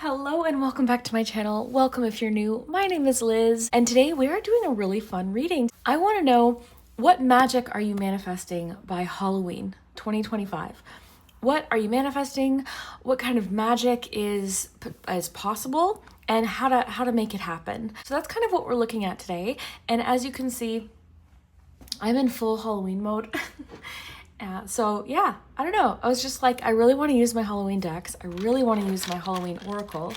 Hello and welcome back to my channel. Welcome if you're new. My name is Liz and today we are doing a really fun reading. I want to know, what magic are you manifesting by Halloween 2025? What are you manifesting? What kind of magic is possible and how to make it happen? So that's kind of what we're looking at today. And as you can see, I'm in full Halloween mode. So yeah, I don't know. I was just like, I really want to use my Halloween decks. I really want to use my Halloween Oracle,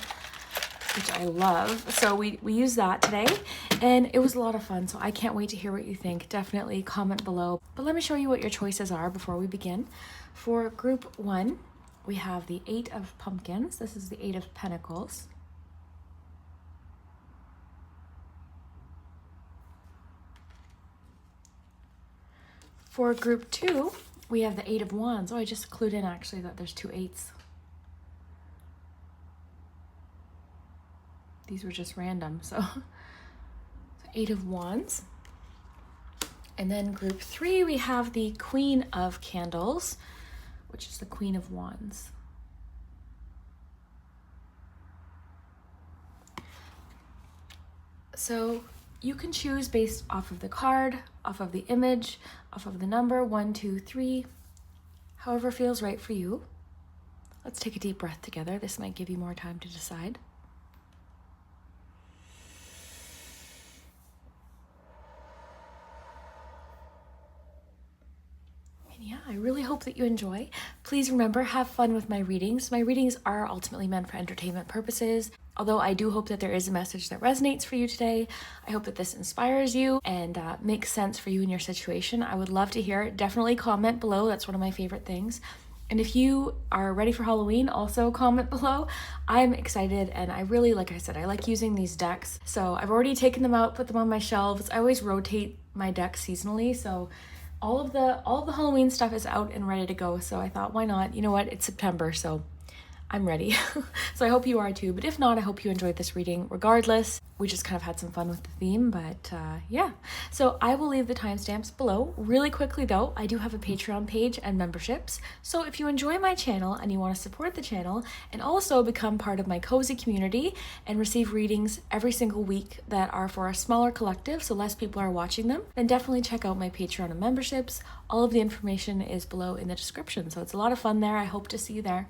which I love. So we used that today and it was a lot of fun. So I can't wait to hear what you think. Definitely comment below. But let me show you what your choices are before we begin. For group 1, we have the 8 of Pumpkins. This is the 8 of Pentacles. For group 2, we have the 8 of Wands. Oh, I just clued in actually that there's 2 8s. These were just random, so 8 of Wands. And then group 3, we have the Queen of Candles, which is the Queen of Wands. So you can choose based off of the card, off of the image, off of the number 1, 2, 3, however feels right for you. Let's take a deep breath together. This might give you more time to decide. Yeah, I really hope that you enjoy. Please remember, have fun with my readings. My readings are ultimately meant for entertainment purposes. Although I do hope that there is a message that resonates for you today. I hope that this inspires you and makes sense for you in your situation. I would love to hear it. Definitely comment below. That's one of my favorite things. And if you are ready for Halloween, also comment below. I'm excited and I really, like I said, I like using these decks. So I've already taken them out, put them on my shelves. I always rotate my decks seasonally. So all of the Halloween stuff is out and ready to go. So I thought, why not? You know what? It's September, so I'm ready. So I hope you are too. But if not, I hope you enjoyed this reading regardless. We just kind of had some fun with the theme, but yeah. So I will leave the timestamps below. Really quickly though, I do have a Patreon page and memberships. So if you enjoy my channel and you want to support the channel and also become part of my cozy community and receive readings every single week that are for a smaller collective, so less people are watching them, then definitely check out my Patreon and memberships. All of the information is below in the description. So it's a lot of fun there. I hope to see you there.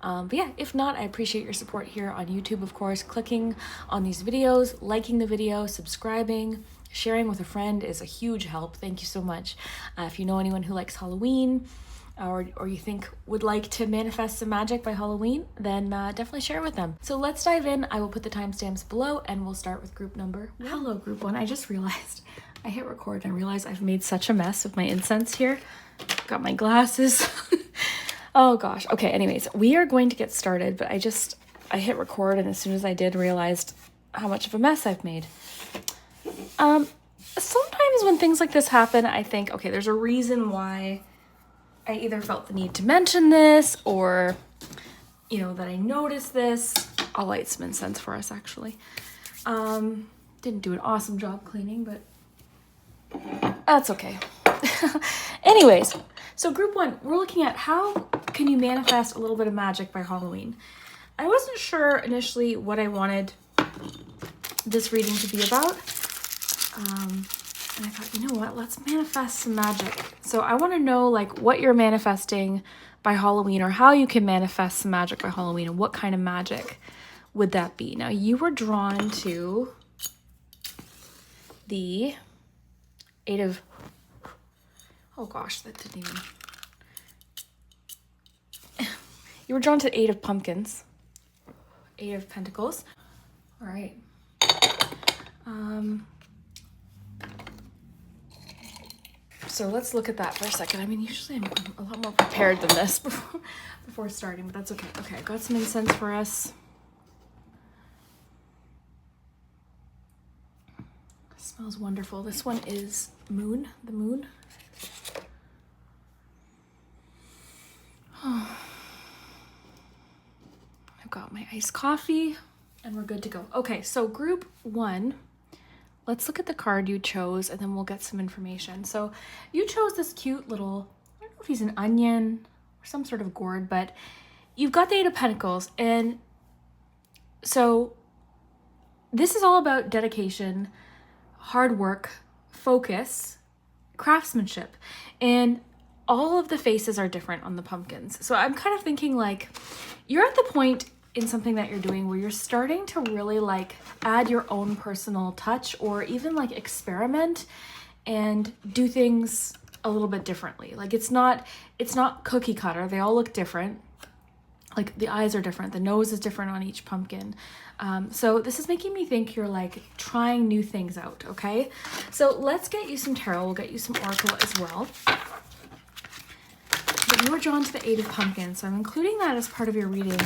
But yeah, if not, I appreciate your support here on YouTube, of course. Clicking on these videos, liking the video, subscribing, sharing with a friend is a huge help. Thank you so much. If you know anyone who likes Halloween or you think would like to manifest some magic by Halloween, then definitely share with them. So let's dive in. I will put the timestamps below and we'll start with group number 1. Hello, group 1. I just realized I hit record and I realized I've made such a mess with my incense here. Got my glasses. Oh gosh. Okay, anyways, we are going to get started, but I hit record and as soon as I did, realized how much of a mess I've made. Sometimes when things like this happen, I think, okay, there's a reason why I either felt the need to mention this or, you know, that I noticed this. I'll light some incense for us, actually. Didn't do an awesome job cleaning, but that's okay. Anyways, so group 1, we're looking at how can you manifest a little bit of magic by Halloween. I wasn't sure initially what I wanted this reading to be about. And I thought, you know what, let's manifest some magic. So I want to know like what you're manifesting by Halloween or how you can manifest some magic by Halloween and what kind of magic would that be. Now you were drawn to the 8 of, oh gosh, that didn't even, you were drawn to 8 of Pumpkins, 8 of Pentacles. All right. So let's look at that for a second. I mean, usually I'm a lot more prepared than this before starting, but that's okay. Okay, I got some incense for us. It smells wonderful. This one is Moon, the moon. Oh. I've got my iced coffee and we're good to go. Okay, so group 1, let's look at the card you chose and then we'll get some information. So you chose this cute little, I don't know if he's an onion or some sort of gourd, but you've got the 8 of Pentacles and So this is all about dedication, hard work, focus, craftsmanship, and all of the faces are different on the pumpkins. So I'm kind of thinking like you're at the point in something that you're doing where you're starting to really like add your own personal touch, or even like experiment and do things a little bit differently. Like it's not cookie cutter. They all look different. Like the eyes are different, the nose is different on each pumpkin. So this is making me think you're like trying new things out, okay? So let's get you some tarot, we'll get you some oracle as well. But you were drawn to the 8 of Pumpkins, so I'm including that as part of your reading.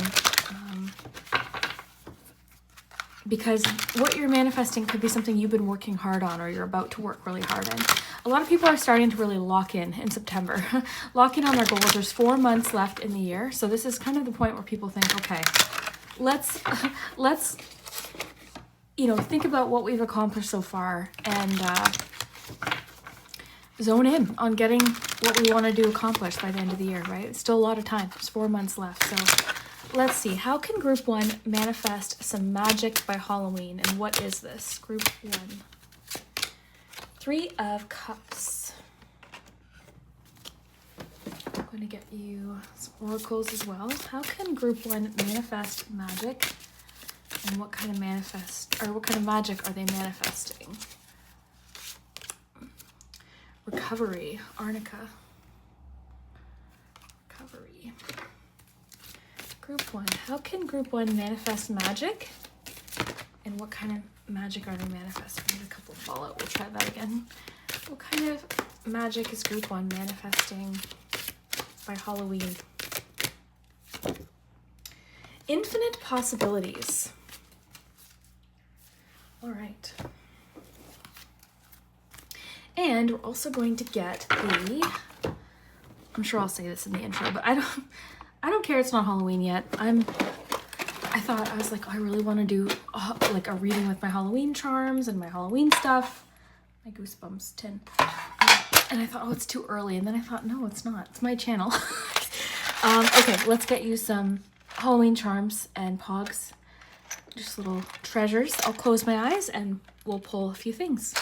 Because what you're manifesting could be something you've been working hard on, or you're about to work really hard on. A lot of people are starting to really lock in September. Lock in on their goals. There's 4 months left in the year. So this is kind of the point where people think, okay, let's think about what we've accomplished so far and zone in on getting what we want to do accomplished by the end of the year, right? It's still a lot of time. There's 4 months left. So let's see. How can group 1 manifest some magic by Halloween? And what is this? Group 1. 3 of Cups. I'm going to get you some oracles as well. How can group 1 manifest magic? And what kind of magic are they manifesting? Recovery, Arnica. Recovery. Group 1. How can group 1 manifest magic? And what kind of magic are they manifesting? We had a couple fallout. We'll try that again. What kind of magic is group 1 manifesting by Halloween? Infinite possibilities. All right. And we're also going to get I'm sure I'll say this in the intro, but I don't care, it's not Halloween yet. I was like, oh, I really want to do like a reading with my Halloween charms and my Halloween stuff. My Goosebumps tin. And I thought, oh, it's too early. And then I thought, no, it's not. It's my channel. Okay, let's get you some Halloween charms and Poggz. Just little treasures. I'll close my eyes and we'll pull a few things.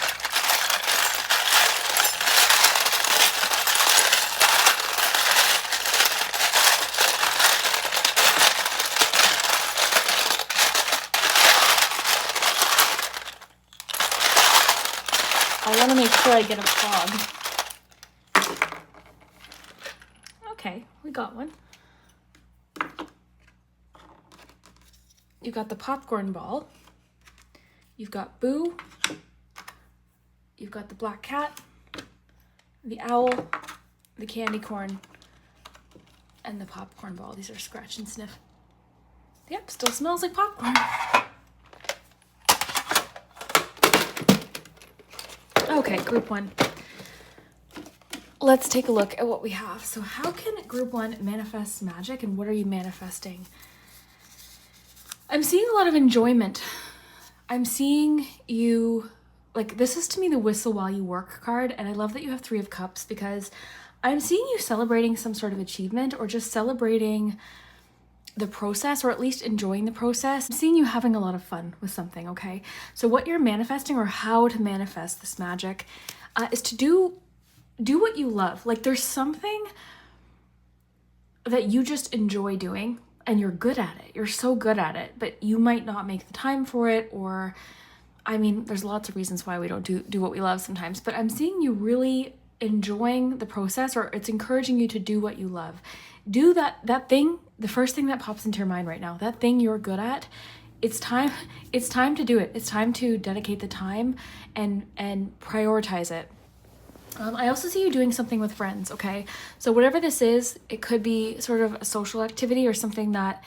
I want to make sure I get a Poggz. Okay, we got one. You got the popcorn ball. You've got Boo. You've got the black cat, the owl, the candy corn, and the popcorn ball. These are scratch and sniff. Yep, still smells like popcorn. Okay, group 1. Let's take a look at what we have. So how can group 1 manifest magic, and what are you manifesting? I'm seeing a lot of enjoyment. I'm seeing you, like, this is to me the whistle while you work card, and I love that you have 3 of Cups because I'm seeing you celebrating some sort of achievement, or just celebrating the process, or at least enjoying the process. I'm seeing you having a lot of fun with something, okay? So what you're manifesting, or how to manifest this magic, is to do what you love. Like, there's something that you just enjoy doing and you're good at it. You're so good at it, but you might not make the time for it, or, I mean, there's lots of reasons why we don't do what we love sometimes, but I'm seeing you really enjoying the process, or it's encouraging you to do what you love. Do that thing, the first thing that pops into your mind right now, that thing you're good at. It's time to do it. It's time to dedicate the time and prioritize it. I also see you doing something with friends, okay? So whatever this is, it could be sort of a social activity, or something that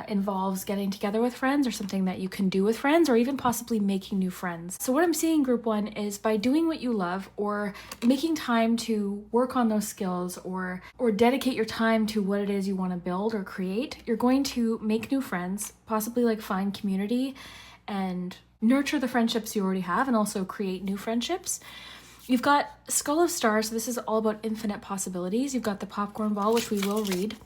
involves getting together with friends, or something that you can do with friends, or even possibly making new friends. So what I'm seeing, group 1, is by doing what you love, or making time to work on those skills, or dedicate your time to what it is you want to build or create, you're going to make new friends, possibly like find community and nurture the friendships you already have, and also create new friendships. You've got Skull of Stars, so this is all about infinite possibilities. You've got the popcorn ball, which we will read.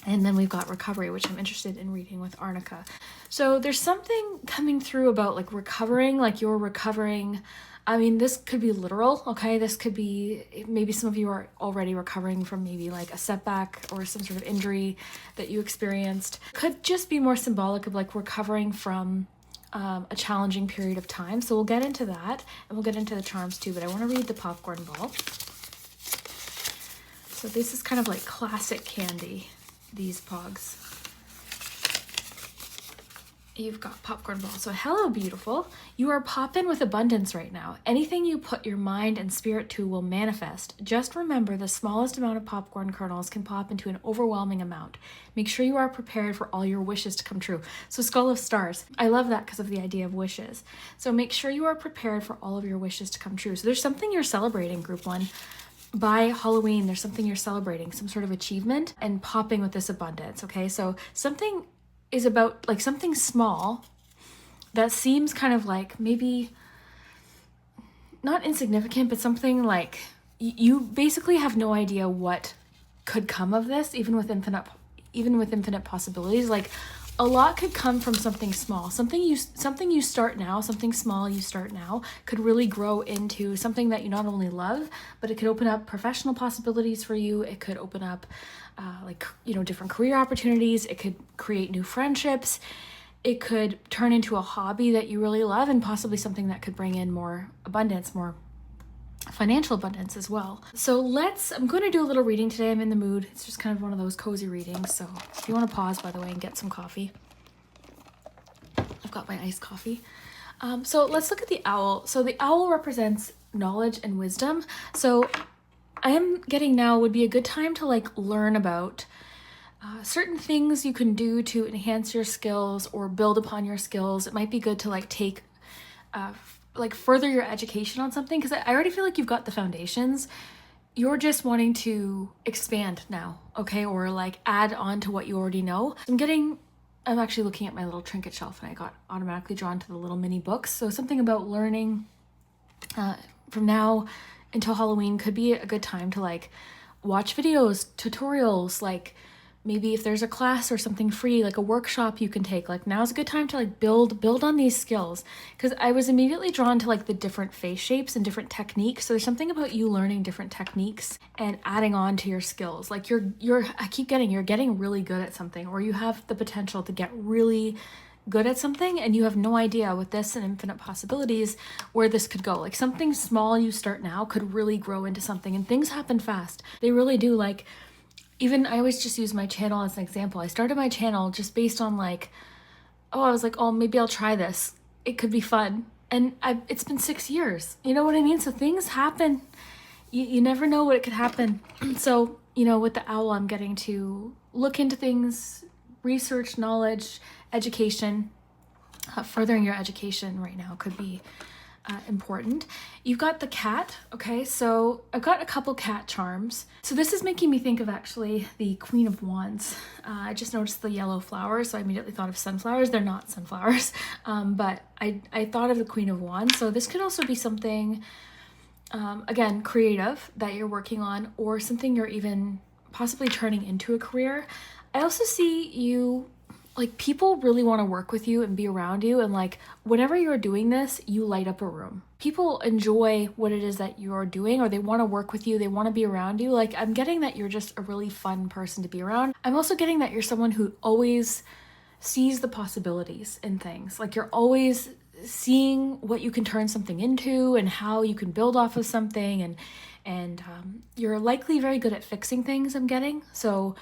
And then we've got recovery, which I'm interested in reading with Arnica. So there's something coming through about like recovering, like you're recovering. I mean, this could be literal, okay? This could be, maybe some of you are already recovering from maybe like a setback or some sort of injury that you experienced. Could just be more symbolic of like recovering from a challenging period of time. So we'll get into that and we'll get into the charms too, but I want to read the popcorn ball. So this is kind of like classic candy, these Poggz. You've got popcorn ball. So hello, beautiful. You are poppin' with abundance right now. Anything you put your mind and spirit to will manifest. Just remember the smallest amount of popcorn kernels can pop into an overwhelming amount. Make sure you are prepared for all your wishes to come true. So Skull of Stars. I love that because of the idea of wishes. So make sure you are prepared for all of your wishes to come true. So there's something you're celebrating, group one. By Halloween, there's something you're celebrating, some sort of achievement, and popping with this abundance, okay? So something is about like something small that seems kind of like maybe not insignificant, but something like you basically have no idea what could come of this, even with infinite possibilities. Like a lot could come from something small, something you start now, something small you start now could really grow into something that you not only love, but it could open up professional possibilities for you. It could open up different career opportunities. It could create new friendships. It could turn into a hobby that you really love and possibly something that could bring in more abundance, more financial abundance as well. So I'm going to do a little reading today. I'm in the mood. It's just kind of one of those cozy readings. So if you want to pause, by the way, and get some coffee. I've got my iced coffee. So let's look at the owl. So the owl represents knowledge and wisdom. So I am getting now would be a good time to like learn about certain things you can do to enhance your skills or build upon your skills. It might be good to like take further your education on something, because I already feel like you've got the foundations. You're just wanting to expand now, okay? Or like add on to what you already know. I'm actually looking at my little trinket shelf and I got automatically drawn to the little mini books. So something about learning from now until Halloween could be a good time to like watch videos, tutorials, like maybe if there's a class or something free, like a workshop you can take, like now's a good time to like build on these skills. Because I was immediately drawn to like the different face shapes and different techniques. So there's something about you learning different techniques and adding on to your skills. Like you're getting really good at something, or you have the potential to get really good at something and you have no idea with this and infinite possibilities where this could go. Like something small you start now could really grow into something, and things happen fast. They really do. Like even I always just use my channel as an example. I started my channel just based on like, I was like, maybe I'll try this. It could be fun. And it's been 6 years. You know what I mean? So things happen. You never know what it could happen. So, with the owl, I'm getting to look into things, research, knowledge, education. Furthering your education right now could be important. You've got the cat, okay? So I've got a couple cat charms. So this is making me think of actually the Queen of Wands. I just noticed the yellow flowers, so I immediately thought of sunflowers. They're not sunflowers, but I thought of the Queen of Wands. So this could also be something, again, creative that you're working on, or something you're even possibly turning into a career. I also see you, like, people really want to work with you and be around you, and like whenever you're doing this, you light up a room. People enjoy what it is that you're doing, or they want to work with you, they want to be around you. Like I'm getting that you're just a really fun person to be around. I'm also getting that you're someone who always sees the possibilities in things. Like you're always seeing what you can turn something into and how you can build off of something, and you're likely very good at fixing things, I'm getting. So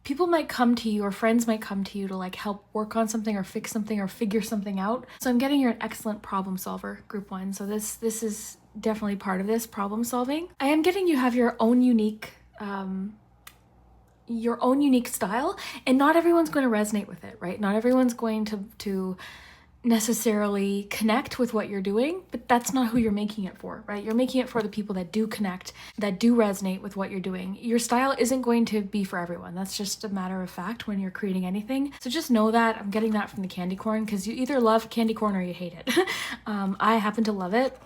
people might come to you, or friends might come to you to like help work on something or fix something or figure something out. So I'm getting you're an excellent problem solver, group one. So this is definitely part of this problem solving. I am getting you have your own unique style, and not everyone's going to resonate with it, right? Not everyone's going to necessarily connect with what you're doing, but that's not who you're making it for, right? You're making it for the people that do connect, that do resonate with what you're doing. Your style isn't going to be for everyone. That's just a matter of fact when you're creating anything. So just know that. I'm getting that from the candy corn, because you either love candy corn or you hate it. I happen to love it.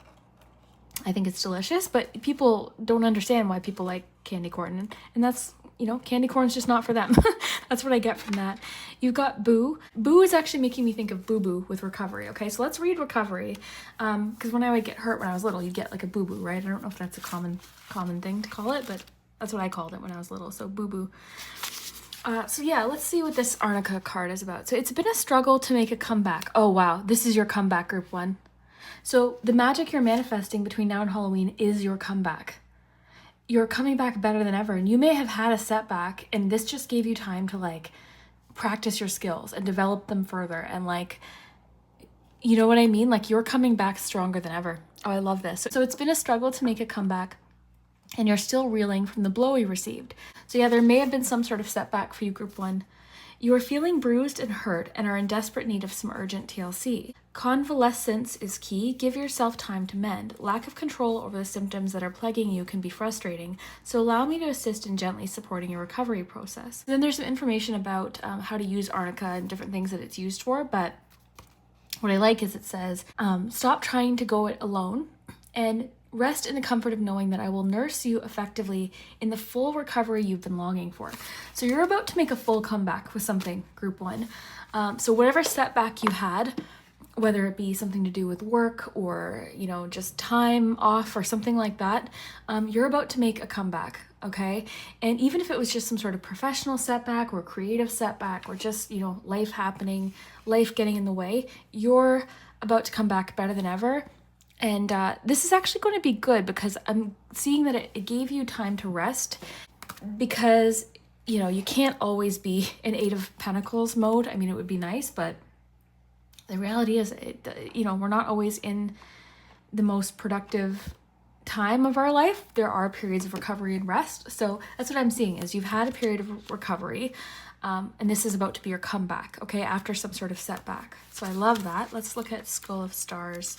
I think it's delicious, but people don't understand why people like candy corn, and that's you know, candy corn's just not for them. That's what I get from that. You've got boo. Boo is actually making me think of boo-boo with recovery, okay? So let's read recovery. Because when I would get hurt when I was little, you'd get like a boo-boo, right? I don't know if that's a common thing to call it, but that's what I called it when I was little, so boo-boo. So yeah, let's see what this Arnica card is about. So it's been a struggle to make a comeback. Oh wow, this is your comeback, group 1. So the magic you're manifesting between now and Halloween is your comeback. You're coming back better than ever, and you may have had a setback, and this just gave you time to like practice your skills and develop them further, and like, you know what I mean? Like you're coming back stronger than ever. Oh, I love this. So it's been a struggle to make a comeback, and you're still reeling from the blow you received. So yeah, there may have been some sort of setback for you, group 1. You are feeling bruised and hurt and are in desperate need of some urgent TLC. Convalescence is key. Give yourself time to mend. Lack of control over the symptoms that are plaguing you can be frustrating, so allow me to assist in gently supporting your recovery process. Then there's some information about how to use Arnica and different things that it's used for, but what I like is it says, stop trying to go it alone and rest in the comfort of knowing that I will nurse you effectively in the full recovery you've been longing for. So you're about to make a full comeback with something, group 1. So whatever setback you had, whether it be something to do with work or, you know, just time off or something like that, you're about to make a comeback, okay? And even if it was just some sort of professional setback or creative setback or just, you know, life happening, life getting in the way, you're about to come back better than ever. And this is actually going to be good because I'm seeing that it gave you time to rest, because, you know, you can't always be in 8 of Pentacles mode. I mean, it would be nice, but the reality is, you know, we're not always in the most productive time of our life. There are periods of recovery and rest. So that's what I'm seeing is you've had a period of recovery, and this is about to be your comeback, okay, after some sort of setback. So I love that. Let's look at Skull of Stars.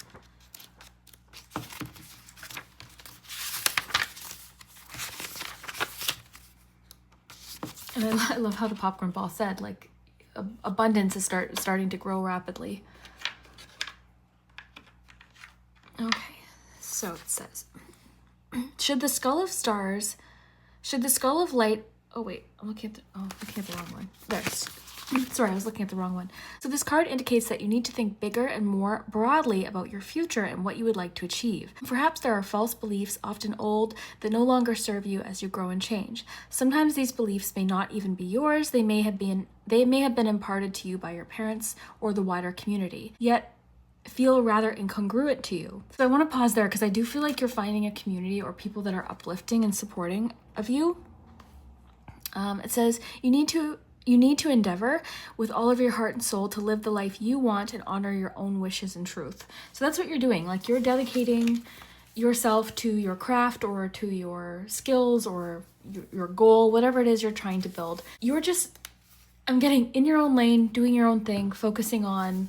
And I love how the popcorn ball said, like, abundance is starting to grow rapidly. Okay, so it says, should the skull of light, oh wait, I'm looking at the wrong one. There's, sorry, I was looking at the wrong one. So this card indicates that you need to think bigger and more broadly about your future and what you would like to achieve. Perhaps there are false beliefs, often old, that no longer serve you as you grow and change. Sometimes these beliefs may not even be yours. They may have been imparted to you by your parents or the wider community, yet feel rather incongruent to you. So I want to pause there because I do feel like you're finding a community or people that are uplifting and supporting of you. It says you need to endeavor with all of your heart and soul to live the life you want and honor your own wishes and truth. So that's what you're doing. Like, you're dedicating yourself to your craft or to your skills or your goal, whatever it is you're trying to build. You're just, I'm getting in your own lane, doing your own thing, focusing on,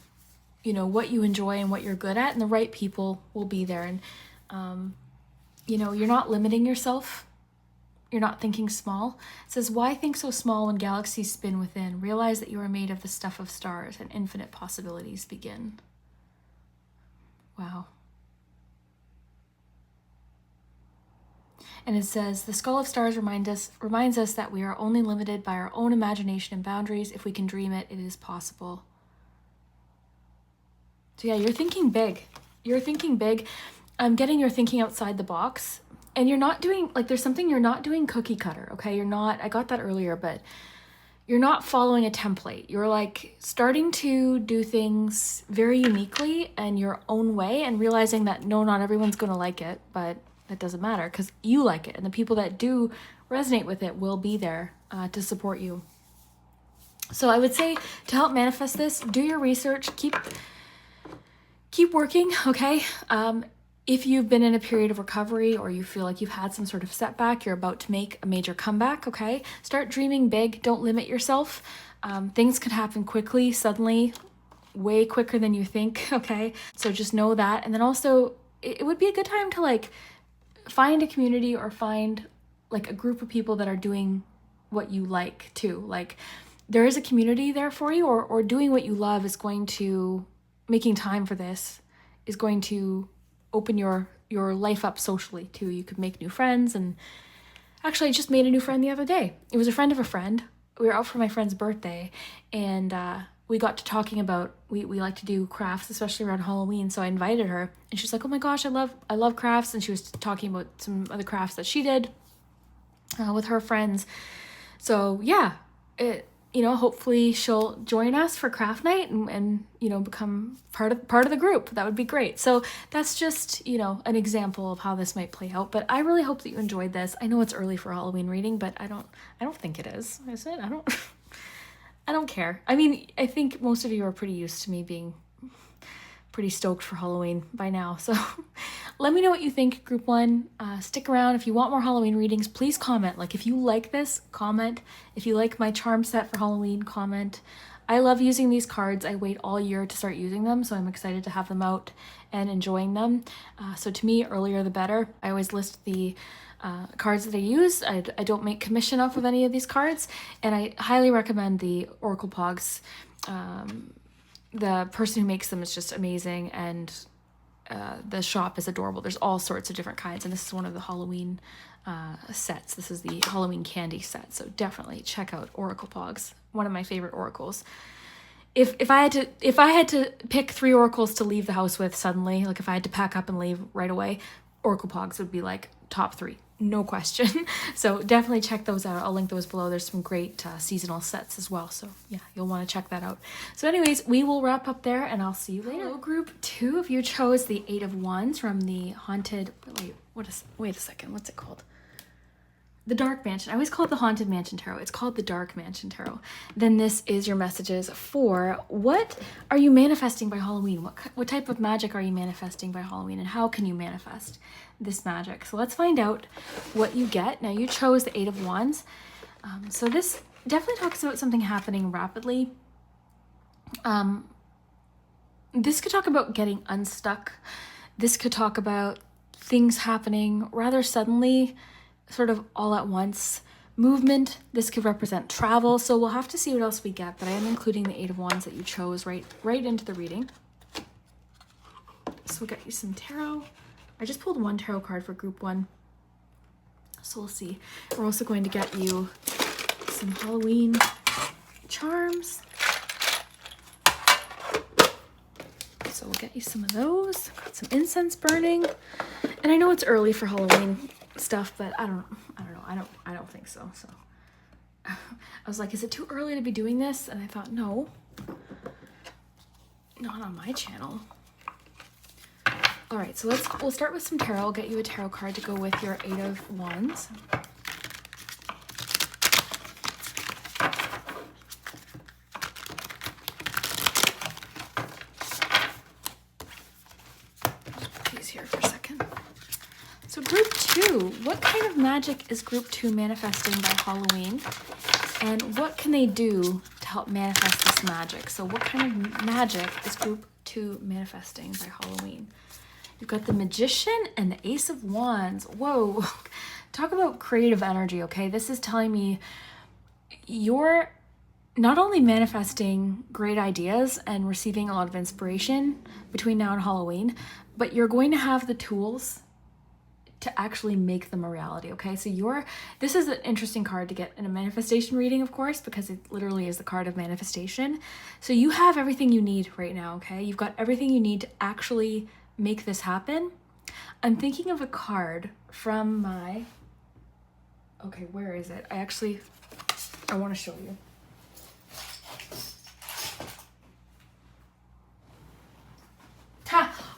you know, what you enjoy and what you're good at, and the right people will be there. And, you know, you're not limiting yourself. You're not thinking small. It says, why think so small when galaxies spin within? Realize that you are made of the stuff of stars and infinite possibilities begin. Wow. And it says, the skull of stars reminds us that we are only limited by our own imagination and boundaries. If we can dream it, it is possible. So yeah, you're thinking big. You're thinking big. I'm getting you're thinking outside the box. And you're not doing, like, there's something you're not doing cookie cutter, okay? You're not, I got that earlier, but you're not following a template. You're like starting to do things very uniquely and your own way, and realizing that no, not everyone's going to like it, but that doesn't matter because you like it. And the people that do resonate with it will be there to support you. So I would say to help manifest this, do your research, keep working, okay? If you've been in a period of recovery or you feel like you've had some sort of setback, you're about to make a major comeback, okay? Start dreaming big. Don't limit yourself. Things can happen quickly, suddenly, way quicker than you think, okay? So just know that. And then also, it would be a good time to, like, find a community or find, like, a group of people that are doing what you like, too. Like, there is a community there for you, or doing what you love is going to, making time for this is going to open your life up socially too. You could make new friends, and Actually, I just made a new friend the other day. It was a friend of a friend. We were out for my friend's birthday, and we got to talking about, we like to do crafts, especially around Halloween. So I invited her, and she's like, oh my gosh, I love crafts. And she was talking about some other crafts that she did with her friends. So yeah, hopefully she'll join us for craft night and become part of the group. That would be great. So that's just, an example of how this might play out. But I really hope that you enjoyed this. I know it's early for Halloween reading, but I don't think it is it? I don't care. I mean, I think most of you are pretty used to me being pretty stoked for Halloween by now. So let me know what you think, group 1. Stick around. If you want more Halloween readings, please comment. Like, if you like this, comment. If you like my charm set for Halloween, comment. I love using these cards. I wait all year to start using them, so I'm excited to have them out and enjoying them. So to me, earlier the better. I always list the cards that I use. I don't make commission off of any of these cards, and I highly recommend the Oracle Poggz. The person who makes them is just amazing, and the shop is adorable. There's all sorts of different kinds, and this is one of the Halloween sets. This is the Halloween candy set, so definitely check out Oracle Poggz, one of my favorite oracles. If I had to pick 3 oracles to leave the house with suddenly, like if I had to pack up and leave right away, Oracle Poggz would be like top 3, no question. So definitely check those out. I'll link those below. There's some great seasonal sets as well, so yeah, you'll want to check that out. So anyways, we will wrap up there, and I'll see you later. Hello, group 2. If you chose the 8 of Wands from the Haunted, wait a second, what's it called? The Dark Mansion. I always call it the Haunted Mansion Tarot. It's called the Dark Mansion Tarot. Then this is your messages for what are you manifesting by Halloween? What type of magic are you manifesting by Halloween, and how can you manifest this magic? So let's find out what you get. Now, you chose the 8 of Wands. So this definitely talks about something happening rapidly. This could talk about getting unstuck. This could talk about things happening rather suddenly, sort of all at once. Movement. This could represent travel. So we'll have to see what else we get, but I am including the 8 of Wands that you chose right into the reading. So we'll get you some tarot. I just pulled 1 tarot card for group 1. So we'll see. We're also going to get you some Halloween charms. So we'll get you some of those. Got some incense burning. And I know it's early for Halloween stuff, but I don't know. I don't think so. So I was like, is it too early to be doing this? And I thought, no, not on my channel. All right, so we'll start with some tarot. I'll get you a tarot card to go with your 8 of Wands. Just put these here for a second. So group 2, what kind of magic is group 2 manifesting by Halloween? And what can they do to help manifest this magic? So what kind of magic is group 2 manifesting by Halloween? You've got the Magician and the Ace of Wands. Whoa, talk about creative energy, okay? This is telling me you're not only manifesting great ideas and receiving a lot of inspiration between now and Halloween, but you're going to have the tools to actually make them a reality, okay? So this is an interesting card to get in a manifestation reading, of course, because it literally is the card of manifestation. So you have everything you need right now, okay? You've got everything you need to actually make this happen. I'm thinking of a card from my, okay, where is it? I want to show you.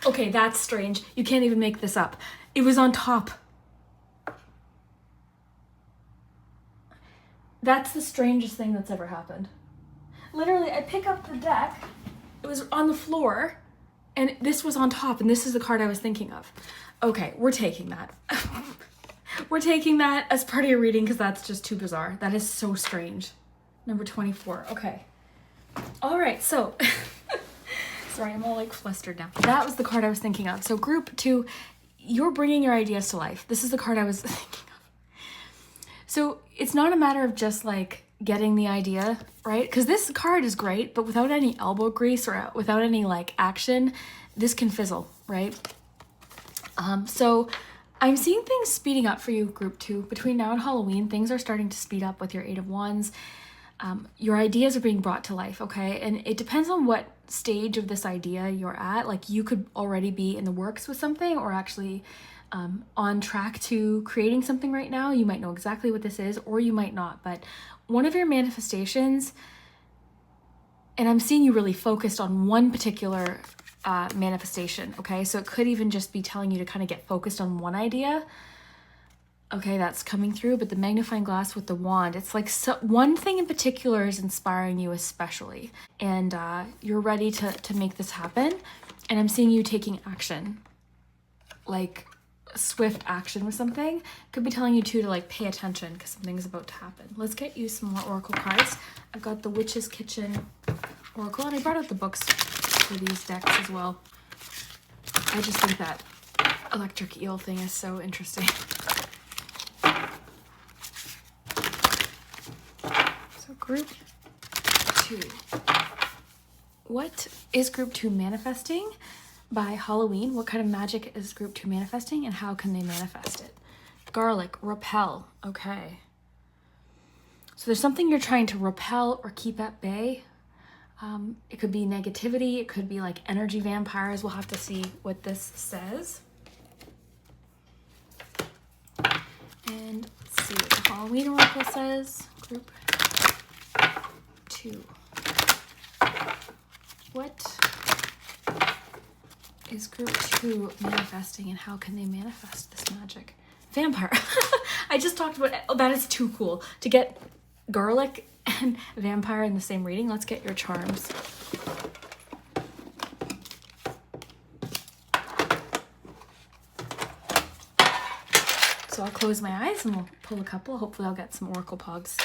Okay, that's strange. You can't even make this up. It was on top. That's the strangest thing that's ever happened. Literally, I pick up the deck, it was on the floor, and this was on top, and this is the card I was thinking of. Okay, we're taking that. We're taking that as part of your reading because that's just too bizarre. That is so strange. Number 24, okay. All right, so, sorry, I'm all like flustered now. That was the card I was thinking of. So group 2, you're bringing your ideas to life. This is the card I was thinking of. So it's not a matter of just like getting the idea, right? Because this card is great, but without any elbow grease or without any like action, this can fizzle, right? So I'm seeing things speeding up for you, group 2. Between now and Halloween, things are starting to speed up with your 8 of Wands. Your ideas are being brought to life, okay? And it depends on what stage of this idea you're at. Like, you could already be in the works with something, or actually on track to creating something right now. You might know exactly what this is, or you might not. But one of your manifestations, and I'm seeing you really focused on one particular manifestation, okay? So it could even just be telling you to kind of get focused on one idea. Okay, that's coming through. But the magnifying glass with the wand, it's like one thing in particular is inspiring you especially. And you're ready to make this happen. And I'm seeing you taking action, like swift action with something. Could be telling you too to like pay attention because something's about to happen. Let's get you some more oracle cards. I've got the Witch's Kitchen Oracle, and I brought out the books for these decks as well. I just think that electric eel thing is so interesting. So group 2. What is group 2 manifesting by Halloween? What kind of magic is group 2 manifesting, and how can they manifest it? Garlic, repel. Okay. So there's something you're trying to repel or keep at bay. It could be negativity. It could be like energy vampires. We'll have to see what this says. And let's see what the Halloween Oracle says. Group 2. What is group 2 manifesting, and how can they manifest this magic? Vampire. I just talked about it. Oh, that is too cool to get garlic and vampire in the same reading. Let's get your charms. So I'll close my eyes and we'll pull a couple. Hopefully I'll get some oracle pogs.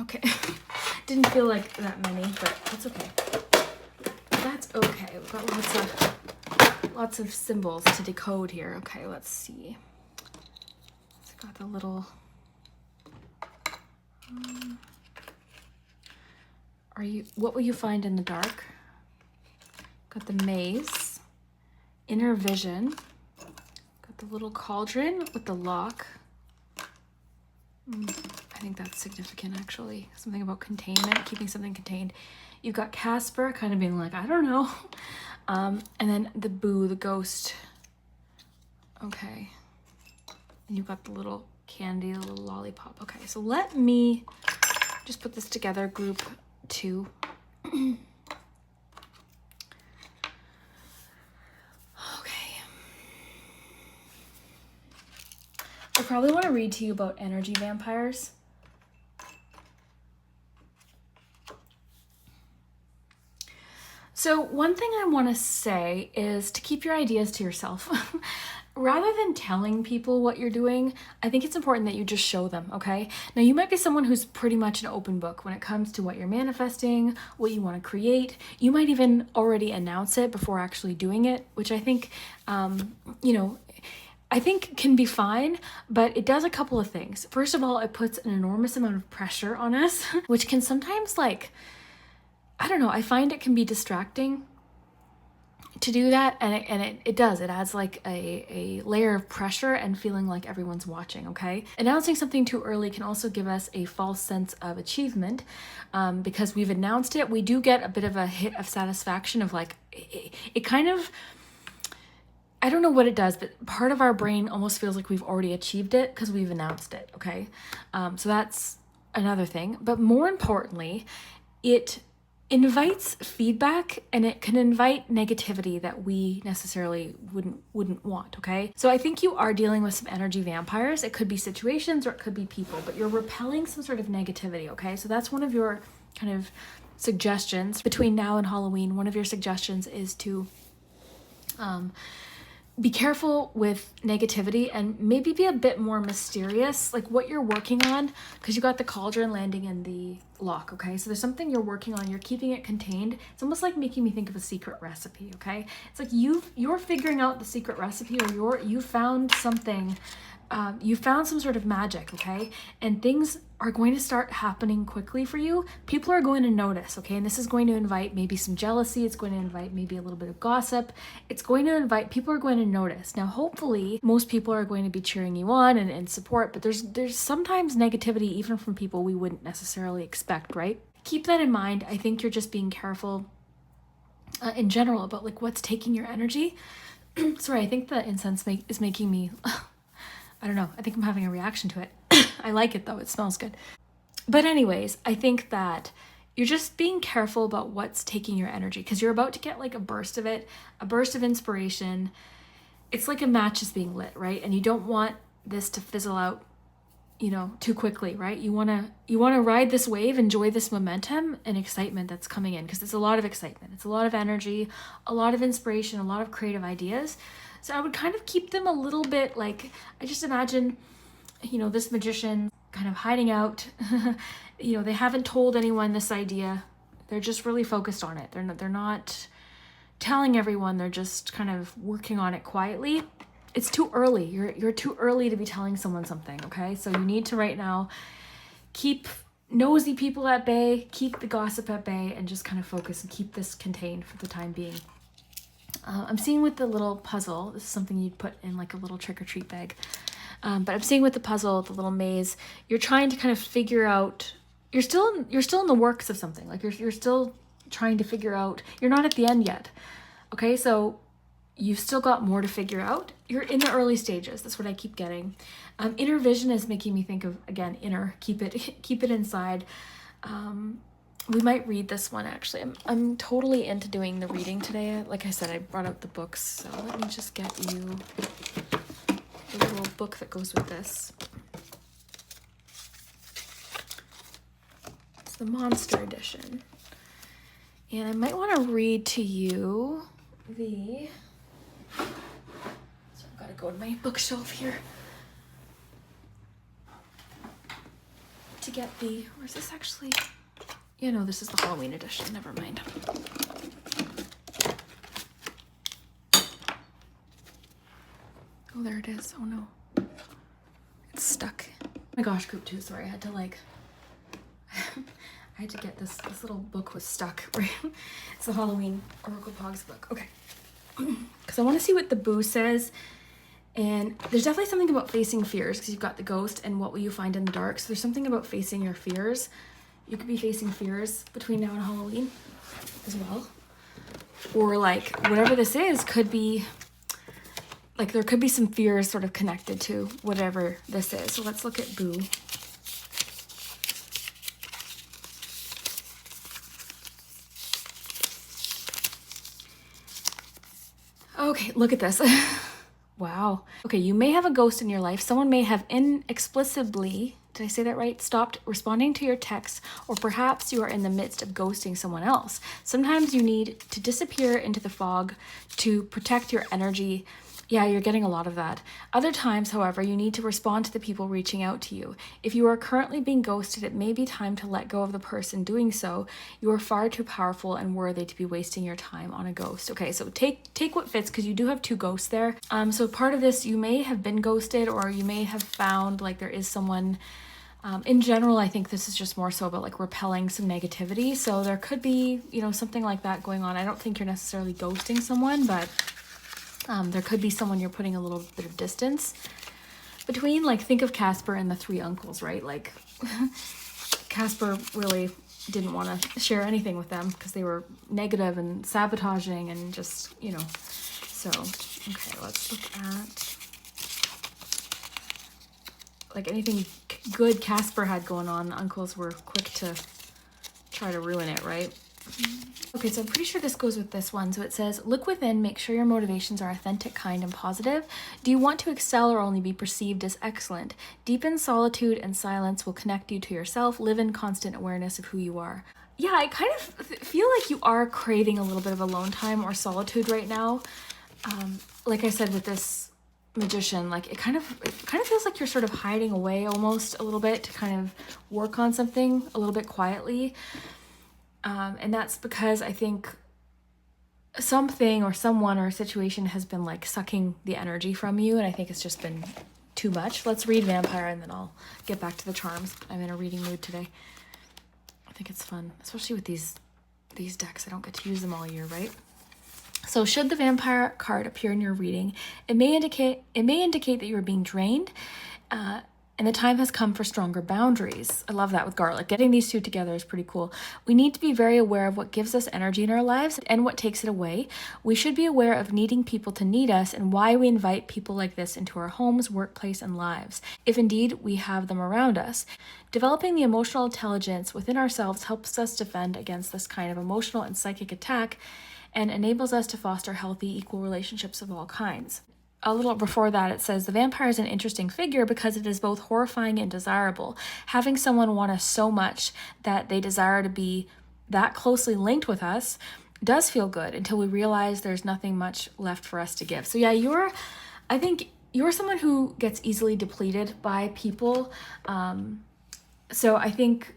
Okay, didn't feel like that many, but that's okay. That's okay. We've got lots of symbols to decode here. Okay, let's see. It's got the little. What will you find in the dark? Got the maze, inner vision. Got the little cauldron with the lock. I think that's significant, actually. Something about containment, keeping something contained. You've got Casper kind of being like, I don't know. And then the boo, the ghost. Okay. And you've got the little candy, the little lollipop. Okay, so let me just put this together, group 2. Okay. I probably want to read to you about energy vampires. So one thing I want to say is to keep your ideas to yourself. Rather than telling people what you're doing, I think it's important that you just show them, okay? Now, you might be someone who's pretty much an open book when it comes to what you're manifesting, what you want to create. You might even already announce it before actually doing it, which I think, I think can be fine, but it does a couple of things. First of all, it puts an enormous amount of pressure on us, which can sometimes I don't know, I find it can be distracting to do that, and it does. It adds like a layer of pressure and feeling like everyone's watching, okay? Announcing something too early can also give us a false sense of achievement because we've announced it. We do get a bit of a hit of satisfaction of like, it kind of, I don't know what it does, but part of our brain almost feels like we've already achieved it because we've announced it, okay? So that's another thing. But more importantly, it invites feedback, and it can invite negativity that we necessarily wouldn't want, okay? So I think you are dealing with some energy vampires. It could be situations or it could be people, but you're repelling some sort of negativity, okay? So that's one of your kind of suggestions between now and Halloween. One of your suggestions is to be careful with negativity and maybe be a bit more mysterious, like what you're working on, because you got the cauldron landing in the lock, okay? So there's something you're working on, you're keeping it contained. It's almost like making me think of a secret recipe, okay? It's like you're figuring out the secret recipe, or you found something, you found some sort of magic, okay? And things are going to start happening quickly for you. People are going to notice, okay? And this is going to invite maybe some jealousy. It's going to invite maybe a little bit of gossip. It's going to invite, people are going to notice. Now, hopefully, most people are going to be cheering you on and support, but there's sometimes negativity even from people we wouldn't necessarily expect, right? Keep that in mind. I think you're just being careful in general about like what's taking your energy. Sorry, I think the incense is making me, I don't know, I think I'm having a reaction to it. I like it though, it smells good. But anyways, I think that you're just being careful about what's taking your energy, because you're about to get like a burst of it, a burst of inspiration. It's like a match is being lit, right? And you don't want this to fizzle out, you know, too quickly, right? You want to ride this wave, enjoy this momentum and excitement that's coming in, because it's a lot of excitement. It's a lot of energy, a lot of inspiration, a lot of creative ideas. So I would kind of keep them a little bit like, I just imagine, you know, this magician kind of hiding out. You know, they haven't told anyone this idea. They're just really focused on it. They're not telling everyone. They're just kind of working on it quietly. It's too early. You're too early to be telling someone something, okay? So you need to right now keep nosy people at bay, keep the gossip at bay, and just kind of focus and keep this contained for the time being. I'm seeing with the little puzzle, this is something you'd put in like a little trick-or-treat bag. But I'm seeing with the puzzle, the little maze, you're trying to kind of figure out, you're still in the works of something. Like you're still trying to figure out, you're not at the end yet. Okay, so you've still got more to figure out. You're in the early stages. That's what I keep getting. Inner vision is making me think of, again, inner, keep it inside. We might read this one actually. I'm totally into doing the reading today. Like I said, I brought out the books, so let me just get you the little book that goes with this. It's the Monster Edition. And I might want to read to you the... So I've got to go to my bookshelf here to get the... Where's this actually? Yeah, no, this is the Halloween edition. Never mind. Oh, there it is. Oh no. It's stuck. Oh my gosh, group 2, sorry. I had to like... I had to get this little book was stuck, right? It's the Halloween Oracle Poggz book. Okay. Because I want to see what the boo says. And there's definitely something about facing fears, because you've got the ghost and what will you find in the dark. So there's something about facing your fears. You could be facing fears between now and Halloween as well. Or like whatever this is could be, like there could be some fears sort of connected to whatever this is. So let's look at boo. Okay, look at this. Wow. Okay, you may have a ghost in your life. Someone may have inexplicably, did I say that right? Stopped responding to your texts, or perhaps you are in the midst of ghosting someone else. Sometimes you need to disappear into the fog to protect your energy. Yeah, you're getting a lot of that. Other times, however, you need to respond to the people reaching out to you. If you are currently being ghosted, it may be time to let go of the person doing so. You are far too powerful and worthy to be wasting your time on a ghost. Okay, so take what fits, because you do have 2 ghosts there. So part of this, you may have been ghosted, or you may have found like there is someone. In general, I think this is just more so about like repelling some negativity. So there could be, you know, something like that going on. I don't think you're necessarily ghosting someone, but there could be someone you're putting a little bit of distance between. Like think of Casper and the 3 uncles, right? Like Casper really didn't want to share anything with them because they were negative and sabotaging and just, you know. So, okay, let's look at like anything good Casper had going on. The uncles were quick to try to ruin it, right? Okay, so I'm pretty sure this goes with this one. So it says, look within, make sure your motivations are authentic, kind, and positive. Do you want to excel or only be perceived as excellent? Deepen solitude and silence will connect you to yourself. Live in constant awareness of who you are. Yeah, I kind of feel like you are craving a little bit of alone time or solitude right now. Like I said with this magician, like it kind of feels like you're sort of hiding away almost a little bit to kind of work on something a little bit quietly. And that's because I think something or someone or a situation has been like sucking the energy from you, and I think it's just been too much. Let's read Vampire and then I'll get back to the charms. I'm in a reading mood today. I think it's fun, especially with these decks. I don't get to use them all year, right? So should the Vampire card appear in your reading, it may indicate that you are being drained, and the time has come for stronger boundaries. I love that with garlic. Getting these two together is pretty cool. We need to be very aware of what gives us energy in our lives and what takes it away. We should be aware of needing people to need us and why we invite people like this into our homes, workplace, and lives, if indeed we have them around us. Developing the emotional intelligence within ourselves helps us defend against this kind of emotional and psychic attack and enables us to foster healthy, equal relationships of all kinds. A little before that, it says, the vampire is an interesting figure because it is both horrifying and desirable. Having someone want us so much that they desire to be that closely linked with us does feel good until we realize there's nothing much left for us to give. So yeah, I think you're someone who gets easily depleted by people. So I think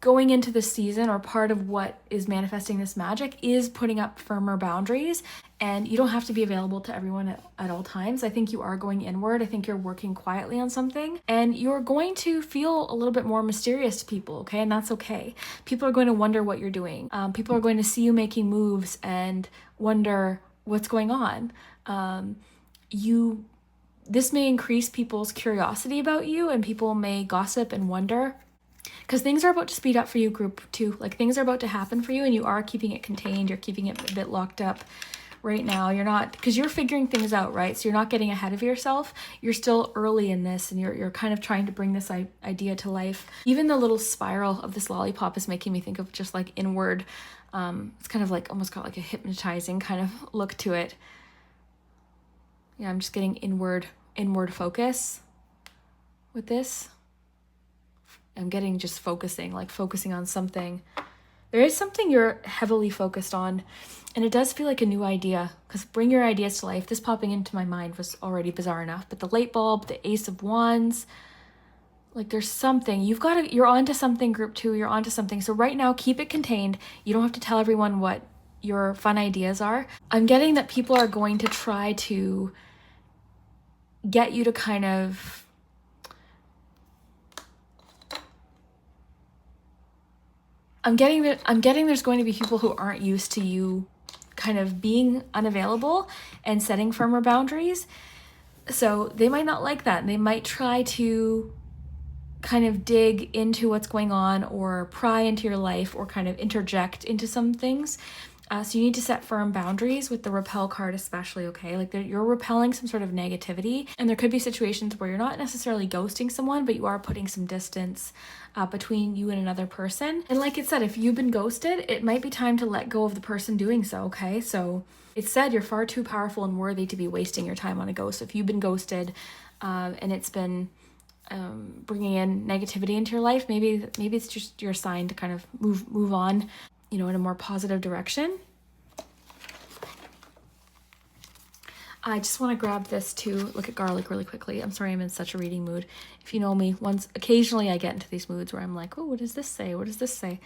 going into this season, or part of what is manifesting this magic, is putting up firmer boundaries. And you don't have to be available to everyone at all times. I think you are going inward. I think you're working quietly on something. And you're going to feel a little bit more mysterious to people, okay? And that's okay. People are going to wonder what you're doing. People are going to see you making moves and wonder what's going on. This may increase people's curiosity about you, and people may gossip and wonder. Because things are about to speed up for you, group 2. Like, things are about to happen for you, and you are keeping it contained. You're keeping it a bit locked up right now. You're not, because you're figuring things out, right? So you're not getting ahead of yourself. You're still early in this, and you're kind of trying to bring this idea to life. Even the little spiral of this lollipop is making me think of just like inward. It's kind of like almost got like a hypnotizing kind of look to it. Yeah, I'm just getting inward focus with this. I'm getting just focusing on something. There is something you're heavily focused on, and it does feel like a new idea, because bring your ideas to life. This popping into my mind was already bizarre enough, but the light bulb, the Ace of Wands, like there's something. You're onto something, group 2, you're onto something. So right now, keep it contained. You don't have to tell everyone what your fun ideas are. I'm getting that people are going to try to get you to kind of I'm getting there's going to be people who aren't used to you kind of being unavailable and setting firmer boundaries. So they might not like that, and they might try to kind of dig into what's going on or pry into your life or kind of interject into some things. So you need to set firm boundaries with the repel card especially, okay? Like you're repelling some sort of negativity, and there could be situations where you're not necessarily ghosting someone, but you are putting some distance between you and another person. And like it said, if you've been ghosted, it might be time to let go of the person doing so, okay? So it said you're far too powerful and worthy to be wasting your time on a ghost. If you've been ghosted and it's been bringing in negativity into your life, maybe it's just your sign to kind of move on, in a more positive direction. I just want to grab this to look at garlic really quickly. I'm sorry, I'm in such a reading mood. If you know me, occasionally I get into these moods where I'm like, oh, what does this say? What does this say?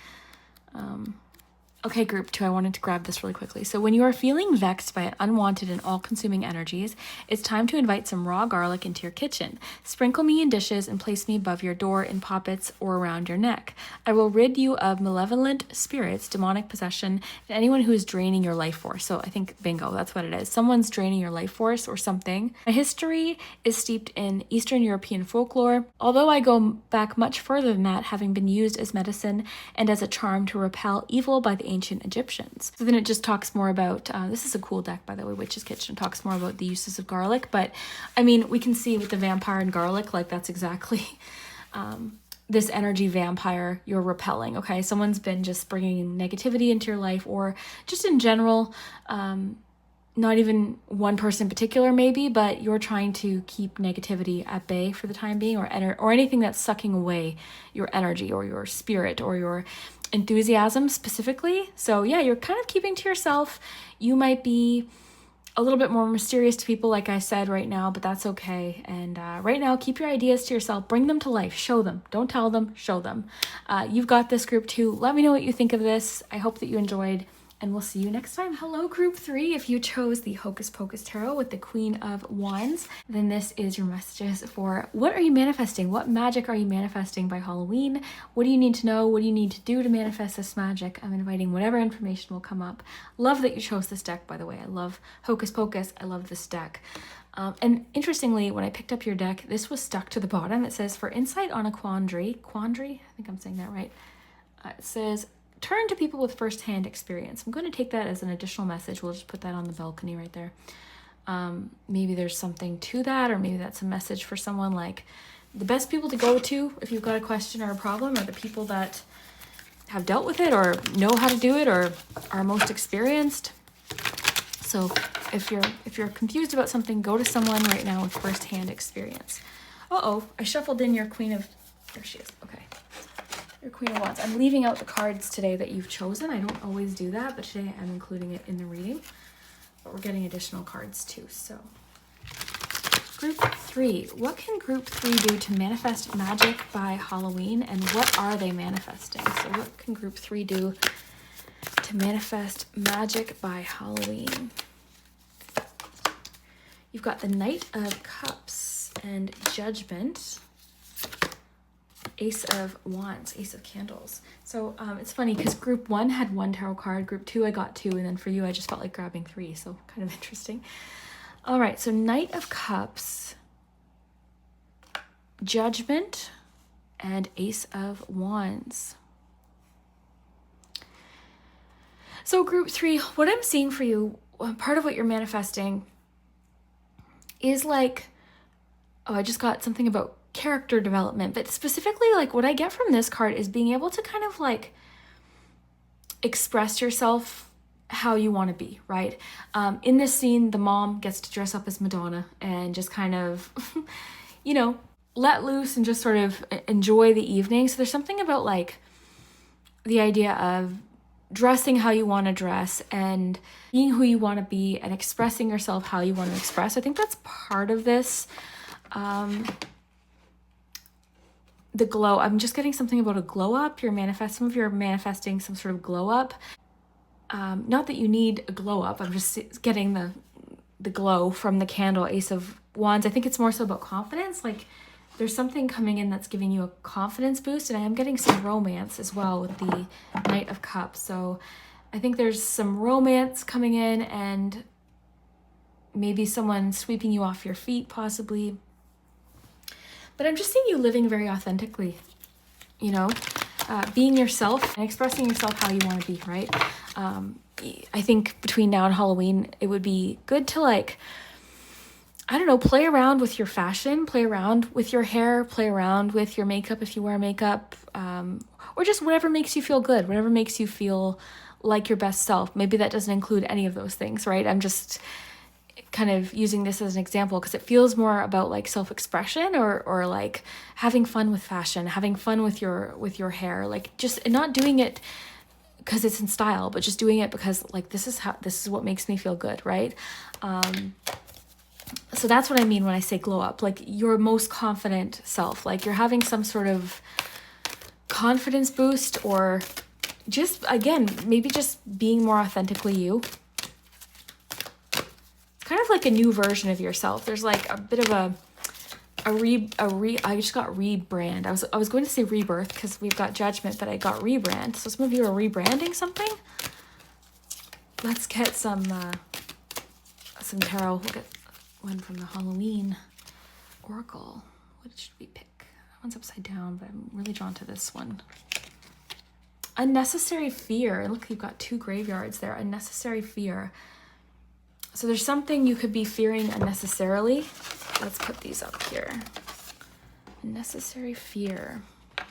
Okay, group 2, I wanted to grab this really quickly. So when you are feeling vexed by unwanted and all-consuming energies, it's time to invite some raw garlic into your kitchen. Sprinkle me in dishes and place me above your door, in poppets, or around your neck. I will rid you of malevolent spirits, demonic possession, and anyone who is draining your life force. So I think, bingo, that's what it is. Someone's draining your life force or something. My history is steeped in Eastern European folklore, although I go back much further than that, having been used as medicine and as a charm to repel evil by the ancient Egyptians. So then it just talks more about, this is a cool deck, by the way, Witch's Kitchen. It talks more about the uses of garlic, but I mean, we can see with the vampire and garlic, like that's exactly this energy vampire you're repelling, okay? Someone's been just bringing negativity into your life, or just in general, not even one person in particular maybe, but you're trying to keep negativity at bay for the time being, or anything that's sucking away your energy or your spirit or your enthusiasm specifically. So yeah, you're kind of keeping to yourself. You might be a little bit more mysterious to people, like I said right now, but that's okay. And right now, keep your ideas to yourself. Bring them to life. Show them. Don't tell them. Show them. You've got this, group 2. Let me know what you think of this. I hope that you enjoyed, and we'll see you next time. Hello, group 3. If you chose the Hocus Pocus Tarot with the Queen of Wands, then this is your messages for what are you manifesting? What magic are you manifesting by Halloween? What do you need to know? What do you need to do to manifest this magic? I'm inviting whatever information will come up. Love that you chose this deck, by the way. I love Hocus Pocus. I love this deck. And interestingly, when I picked up your deck, this was stuck to the bottom. It says, for insight on a quandary, I think I'm saying that right. It says, turn to people with first-hand experience. I'm going to take that as an additional message. We'll just put that on the balcony right there. Maybe there's something to that, or maybe that's a message for someone. Like, the best people to go to if you've got a question or a problem are the people that have dealt with it or know how to do it or are most experienced. So if you're confused about something, go to someone right now with first-hand experience. Uh-oh, I shuffled in your Queen of... There she is. Okay. Your Queen of Wands. I'm leaving out the cards today that you've chosen. I don't always do that, but today I'm including it in the reading. But we're getting additional cards too, so. Group 3. What can group 3 do to manifest magic by Halloween, and what are they manifesting? So what can group 3 do to manifest magic by Halloween? You've got the Knight of Cups and Judgment. Ace of Wands, Ace of Candles. So it's funny because group 1 had 1 tarot card, group 2 I got 2, and then for you I just felt like grabbing 3, so kind of interesting. All right, so Knight of Cups, Judgment, and Ace of Wands. So group 3, what I'm seeing for you, part of what you're manifesting is like, oh, I just got something about character development, but specifically like what I get from this card is being able to kind of like express yourself how you want to be, right? In this scene, the mom gets to dress up as Madonna and just kind of, you know, let loose and just sort of enjoy the evening. So there's something about like the idea of dressing how you want to dress and being who you want to be and expressing yourself how you want to express. I think that's part of this. The glow, I'm just getting something about a glow up. You're manifesting some sort of glow up. Not that you need a glow up. I'm just getting the glow from the candle, Ace of Wands. I think it's more so about confidence. Like there's something coming in that's giving you a confidence boost, and I am getting some romance as well with the Knight of Cups. So I think there's some romance coming in and maybe someone sweeping you off your feet possibly. But I'm just seeing you living very authentically, you know, being yourself and expressing yourself how you want to be, right? I think between now and Halloween, it would be good to like, I don't know, play around with your fashion, play around with your hair, play around with your makeup if you wear makeup, or just whatever makes you feel good, whatever makes you feel like your best self. Maybe that doesn't include any of those things, right? I'm just kind of using this as an example because it feels more about like self-expression or like having fun with fashion, having fun with your hair, like just not doing it because it's in style, but just doing it because like this is what makes me feel good, right? So that's what I mean when I say glow up, like your most confident self, like you're having some sort of confidence boost, or just again maybe just being more authentically you. Kind of like a new version of yourself. There's like a bit of I just got rebrand. I was going to say rebirth because we've got Judgment, but I got rebrand. So some of you are rebranding something. Let's get some tarot. We'll get one from the Halloween Oracle. What should we pick? That one's upside down, but I'm really drawn to this one. Unnecessary fear. Look, you've got 2 graveyards there. Unnecessary fear. So there's something you could be fearing unnecessarily. Let's put these up here. Unnecessary fear. I'm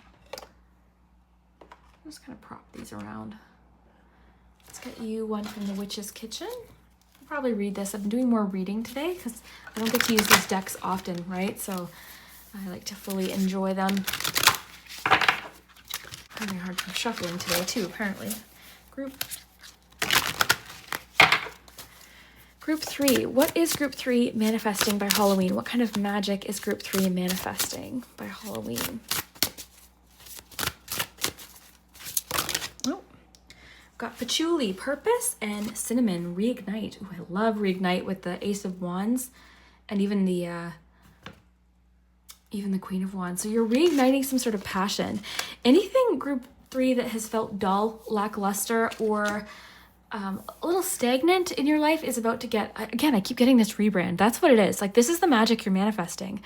just gonna prop these around. Let's get you one from the Witch's Kitchen. I'll probably read this. I've been doing more reading today because I don't get to use these decks often, right? So I like to fully enjoy them. Having a hard time shuffling today too, apparently. Group Group 3. What is Group 3 manifesting by Halloween? What kind of magic is Group 3 manifesting by Halloween? Oh, got Patchouli, Purpose, and Cinnamon, Reignite. Ooh, I love Reignite with the Ace of Wands and even the Queen of Wands. So you're reigniting some sort of passion. Anything Group 3 that has felt dull, lackluster, or a little stagnant in your life is about to get, again, I keep getting this rebrand. That's what it is. Like, this is the magic you're manifesting.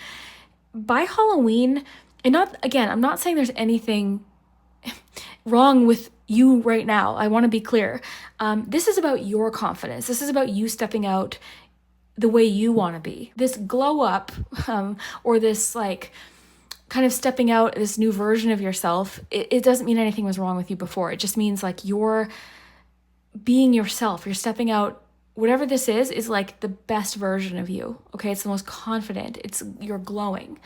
By Halloween, and I'm not saying there's anything wrong with you right now. I want to be clear. This is about your confidence. This is about you stepping out the way you want to be. This glow up, or this like kind of stepping out, this new version of yourself, it doesn't mean anything was wrong with you before. It just means like you're being yourself. You're stepping out. Whatever this is like the best version of you. Okay, it's the most confident. You're glowing.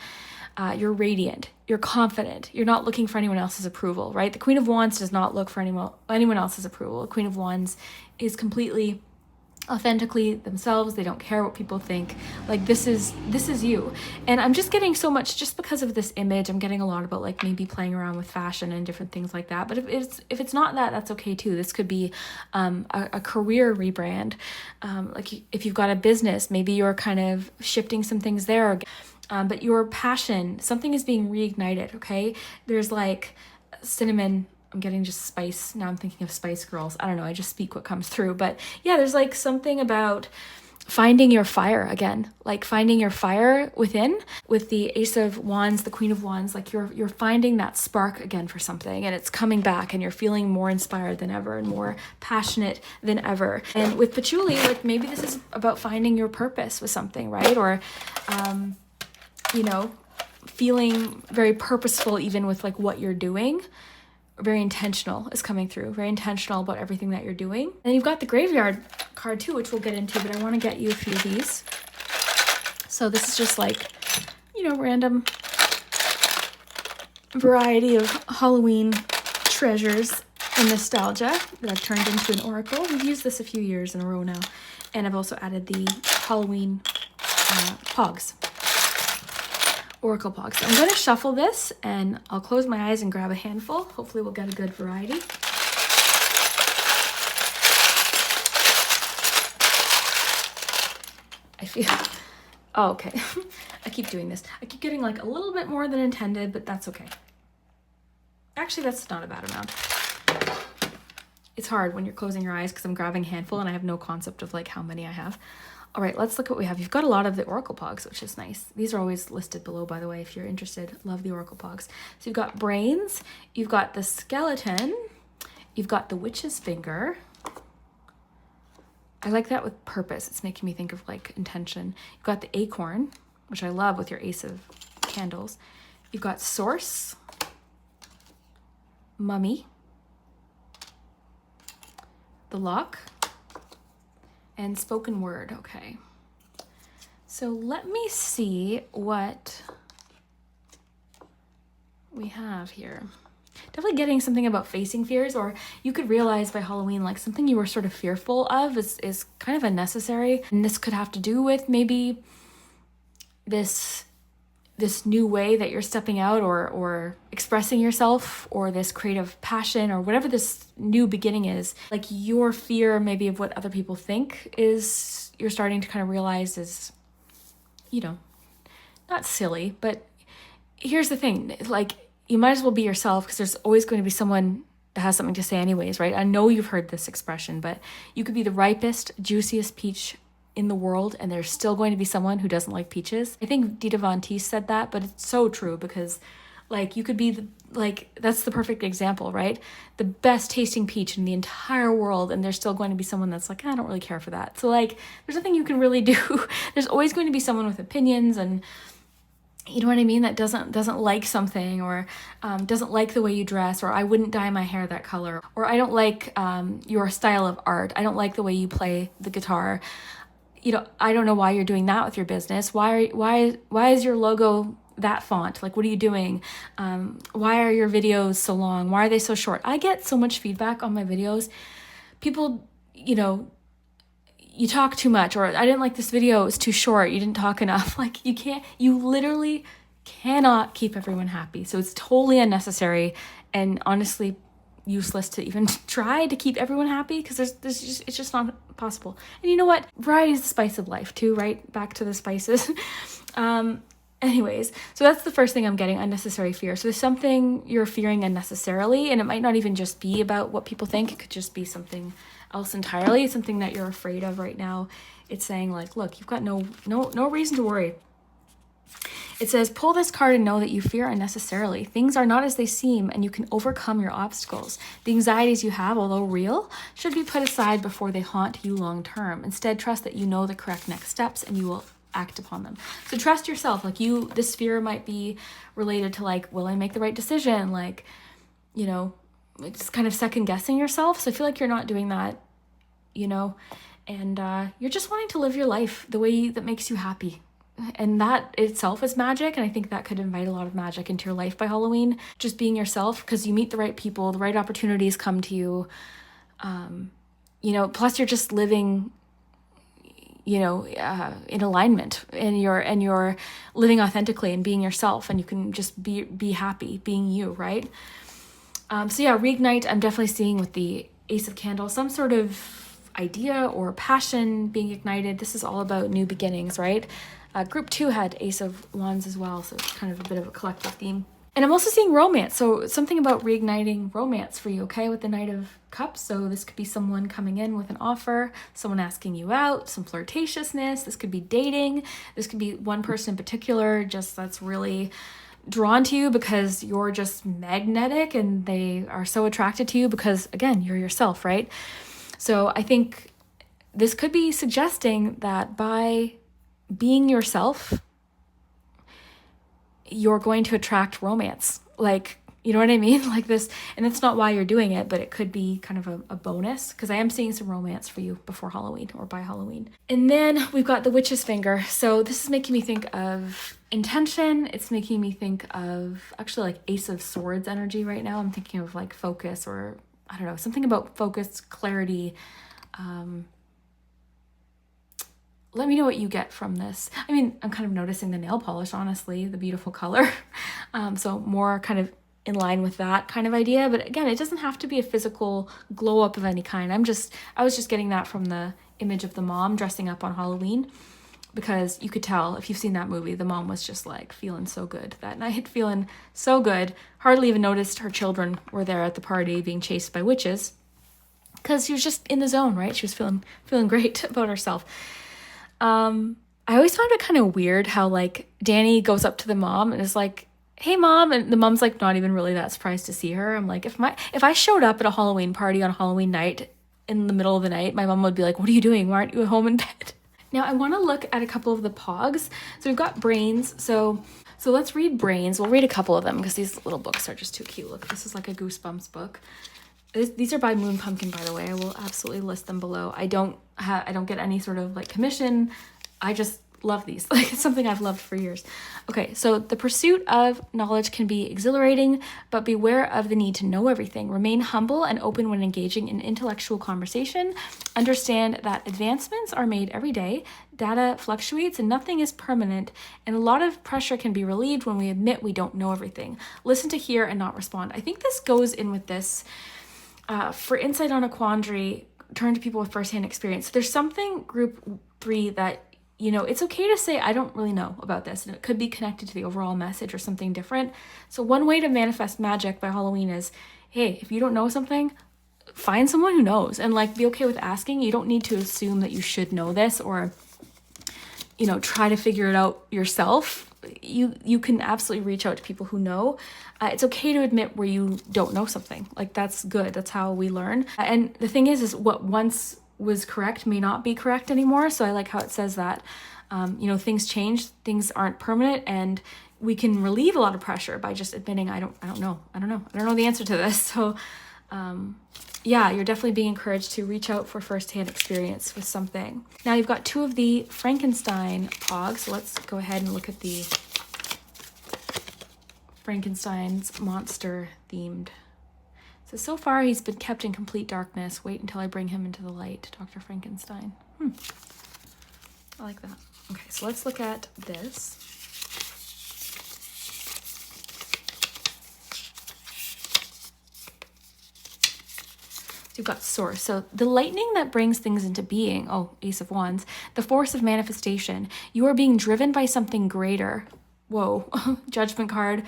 You're radiant. You're confident. You're not looking for anyone else's approval, right? The Queen of Wands does not look for anyone else's approval. The Queen of Wands is completely authentically themselves. They don't care what people think. Like, this is you. And I'm just getting so much, just because of this image, I'm getting a lot about like maybe playing around with fashion and different things like that. But if it's not that, that's okay too. This could be a career rebrand. Like if you've got a business, maybe you're kind of shifting some things there. But your passion, something is being reignited, okay? There's like Cinnamon, I'm getting just spice. Now I'm thinking of Spice Girls. I don't know. I just speak what comes through. But yeah, there's like something about finding your fire again, like finding your fire within. With the Ace of Wands, the Queen of Wands, like you're finding that spark again for something, and it's coming back, and you're feeling more inspired than ever and more passionate than ever. And with Patchouli, like maybe this is about finding your purpose with something, right? Or, feeling very purposeful even with like what you're doing. Very intentional is coming through. Very intentional about everything that you're doing. And you've got the Graveyard card too, which we'll get into, but I want to get you a few of these. So this is just like, random variety of Halloween treasures and nostalgia that I've turned into an oracle. We've used this a few years in a row now. And I've also added the Halloween Poggz. Oracle Poggz. So I'm going to shuffle this, and I'll close my eyes and grab a handful. Hopefully we'll get a good variety. I feel... Oh, okay. I keep doing this. I keep getting like a little bit more than intended, but that's okay. Actually, that's not a bad amount. It's hard when you're closing your eyes because I'm grabbing a handful and I have no concept of like how many I have. All right, let's look at what we have. You've got a lot of the Oracle Poggz, which is nice. These are always listed below, by the way, if you're interested. Love the Oracle Poggz. So you've got Brains, you've got the Skeleton, you've got the Witch's Finger. I like that with Purpose. It's making me think of like intention. You've got the Acorn, which I love with your Ace of Candles. You've got Source, Mummy, the Lock, and Spoken Word. Okay. So let me see what we have here. Definitely getting something about facing fears, or you could realize by Halloween, like something you were sort of fearful of is kind of unnecessary. And this could have to do with maybe this new way that you're stepping out or expressing yourself, or this creative passion, or whatever this new beginning is. Like your fear maybe of what other people think is, you're starting to kind of realize is, not silly, but here's the thing, like you might as well be yourself, because there's always going to be someone that has something to say anyways, right? I know you've heard this expression, but you could be the ripest, juiciest peach in the world, and there's still going to be someone who doesn't like peaches. I think Dita Von Teese said that, but it's so true, because like you could be that's the perfect example, right? The best tasting peach in the entire world, and there's still going to be someone that's like, I don't really care for that. So like there's nothing you can really do. There's always going to be someone with opinions, and you know what I mean, that doesn't like something, or doesn't like the way you dress, or I wouldn't dye my hair that color, or I don't like your style of art, I don't like the way you play the guitar. I don't know why you're doing that with your business. Why is your logo that font? Like, what are you doing? Why are your videos so long? Why are they so short? I get so much feedback on my videos. People, you you talk too much, or I didn't like this video, it's too short, you didn't talk enough. Like, you literally cannot keep everyone happy. So it's totally unnecessary and honestly useless to even try to keep everyone happy, because it's just not possible. And you know what? Variety is the spice of life too, right? Back to the spices. Anyways, so that's the first thing I'm getting, unnecessary fear. So there's something you're fearing unnecessarily, and it might not even just be about what people think. It could just be something else entirely, something that you're afraid of right now. It's saying like, look, you've got no reason to worry. It says, pull this card and know that you fear unnecessarily. Things are not as they seem, and you can overcome your obstacles. The anxieties you have, although real, should be put aside before they haunt you long term. Instead, trust that you know the correct next steps and you will act upon them. So trust yourself. Like, this fear might be related to like, will I make the right decision? Like, you know, it's kind of second guessing yourself. So I feel like you're not doing that, you know, and you're just wanting to live your life the way that makes you happy. And that itself is magic. And I think that could invite a lot of magic into your life by Halloween. Just being yourself, because you meet the right people, the right opportunities come to you. You know, plus you're just living, you know, in alignment, and you're living authentically and being yourself, and you can just be happy being you, right? So yeah, reignite, I'm definitely seeing with the Ace of Candles, some sort of idea or passion being ignited. This is all about new beginnings, right? Group 2 had Ace of Wands as well, so it's kind of a bit of a collective theme. And I'm also seeing romance, so something about reigniting romance for you, okay, with the Knight of Cups. So this could be someone coming in with an offer, someone asking you out, some flirtatiousness. This could be dating. This could be one person in particular just that's really drawn to you because you're just magnetic, and they are so attracted to you because, again, you're yourself, right? So I think this could be suggesting that by being yourself, you're going to attract romance. Like, you know what I mean? Like this, and that's not why you're doing it, but it could be kind of a bonus, because I am seeing some romance for you before Halloween or by Halloween. And then we've got the Witch's Finger. So this is making me think of intention. It's making me think of actually like Ace of Swords energy right now. I'm thinking of like focus, or I don't know, something about focus, clarity. Let me know what you get from this. I mean, I'm kind of noticing the nail polish, honestly, the beautiful color. So more kind of in line with that kind of idea. But again, it doesn't have to be a physical glow up of any kind. I was just getting that from the image of the mom dressing up on Halloween, because you could tell, if you've seen that movie, the mom was just like feeling so good that night, feeling so good. Hardly even noticed her children were there at the party being chased by witches, because she was just in the zone, right? She was feeling great about herself. I always found it kind of weird how like Danny goes up to the mom and is like, hey mom, and the mom's like not even really that surprised to see her. I'm like, if I showed up at a Halloween party on Halloween night in the middle of the night, my mom would be like, what are you doing? Why aren't you at home in bed? Now I want to look at a couple of the Poggz. So we've got brains. So let's read brains. We'll read a couple of them because these little books are just too cute. Look, this is like a Goosebumps book. These are by Moon Pumpkin, by the way. I will absolutely list them below. I don't get any sort of like commission. I just love these. Like, it's something I've loved for years. Okay, so the pursuit of knowledge can be exhilarating, but beware of the need to know everything. Remain humble and open when engaging in intellectual conversation. Understand that advancements are made every day. Data fluctuates and nothing is permanent. And a lot of pressure can be relieved when we admit we don't know everything. Listen to hear and not respond. I think this goes in with this. For insight on a quandary, turn to people with firsthand experience. There's something group 3 that, you know, it's okay to say, I don't really know about this. And it could be connected to the overall message or something different. So one way to manifest magic by Halloween is, hey, if you don't know something, find someone who knows, and like be okay with asking. You don't need to assume that you should know this, or, you know, try to figure it out yourself. You can absolutely reach out to people who know. It's okay to admit where you don't know something. Like, that's good. That's how we learn. And the thing is what once was correct may not be correct anymore. So I like how it says that, you know, things change, things aren't permanent, and we can relieve a lot of pressure by just admitting, I don't know the answer to this. So, yeah, you're definitely being encouraged to reach out for firsthand experience with something. Now you've got 2 of the Frankenstein Poggz. So let's go ahead and look at the Frankenstein's monster themed. So far he's been kept in complete darkness. Wait until I bring him into the light, Dr. Frankenstein. I like that. Okay, so let's look at this. So you've got source. So the lightning that brings things into being, oh, Ace of Wands, the force of manifestation. You are being driven by something greater. Whoa, Judgment card.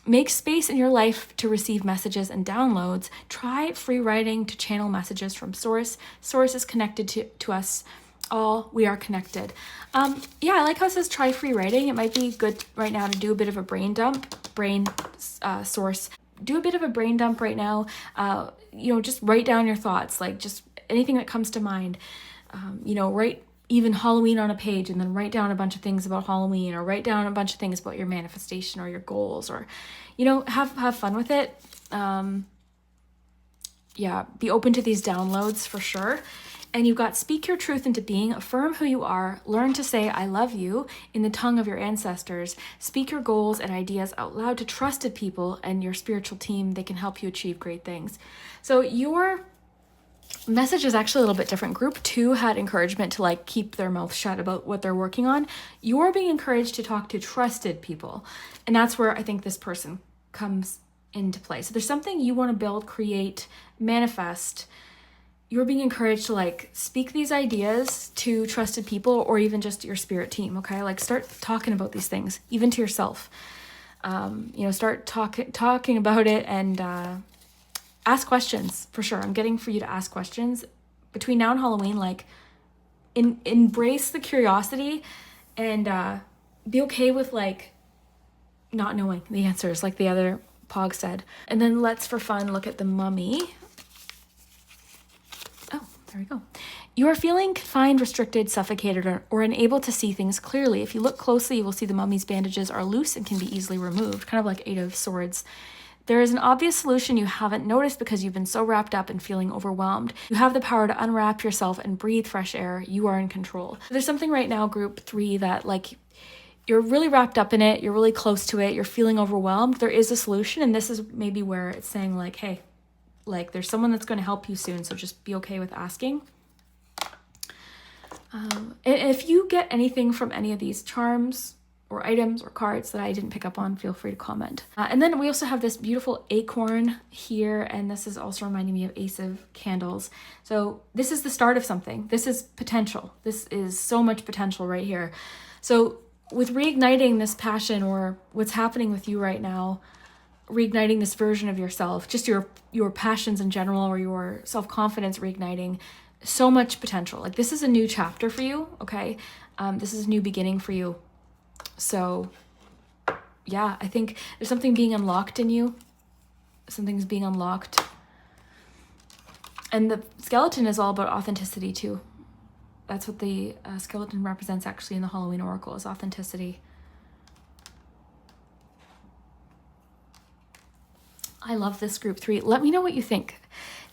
Make space in your life to receive messages and downloads. Try free writing to channel messages from source. Source is connected to us all. We are connected. Yeah, I like how it says try free writing. It might be good right now to do a bit of a brain dump. Source. Do a bit of a brain dump right now. You know, just write down your thoughts, like just anything that comes to mind. You know, write even Halloween on a page and then write down a bunch of things about Halloween, or write down a bunch of things about your manifestation or your goals, or, you know, have fun with it. Yeah, be open to these downloads for sure. And you've got speak your truth into being, affirm who you are, learn to say I love you in the tongue of your ancestors, speak your goals and ideas out loud to trusted people and your spiritual team. They can help you achieve great things. So your message is actually a little bit different. Group 2 had encouragement to like keep their mouth shut about what they're working on. You're being encouraged to talk to trusted people. And that's where I think this person comes into play. So there's something you want to build, create, manifest. You're being encouraged to like speak these ideas to trusted people, or even just your spirit team. Okay. Like start talking about these things, even to yourself. You know, start talking about it, and, ask questions for sure. I'm getting for you to ask questions between now and Halloween. Like embrace the curiosity, and be okay with like not knowing the answers, like the other Poggz said. And then let's, for fun, look at the mummy. Oh, there we go. You are feeling confined, restricted, suffocated, or unable to see things clearly. If you look closely, you will see the mummy's bandages are loose and can be easily removed, kind of like Eight of Swords. There is an obvious solution you haven't noticed because you've been so wrapped up and feeling overwhelmed. You have the power to unwrap yourself and breathe fresh air. You are in control. There's something right now, group 3, that like you're really wrapped up in it. You're really close to it. You're feeling overwhelmed. There is a solution. And this is maybe where it's saying like, hey, like there's someone that's going to help you soon. So just be okay with asking. And if you get anything from any of these charms or items or cards that I didn't pick up on, feel free to comment. And then we also have this beautiful acorn here, and this is also reminding me of Ace of Candles. So this is the start of something. This is potential. This is so much potential right here. So with reigniting this passion, or what's happening with you right now, reigniting this version of yourself, just your passions in general, or your self-confidence reigniting, so much potential. Like this is a new chapter for you, okay? This is a new beginning for you. So yeah, I think there's something being unlocked in you. Something's being unlocked. And the skeleton is all about authenticity too. That's what the skeleton represents actually in the Halloween Oracle, is authenticity. I love this group 3. Let me know what you think.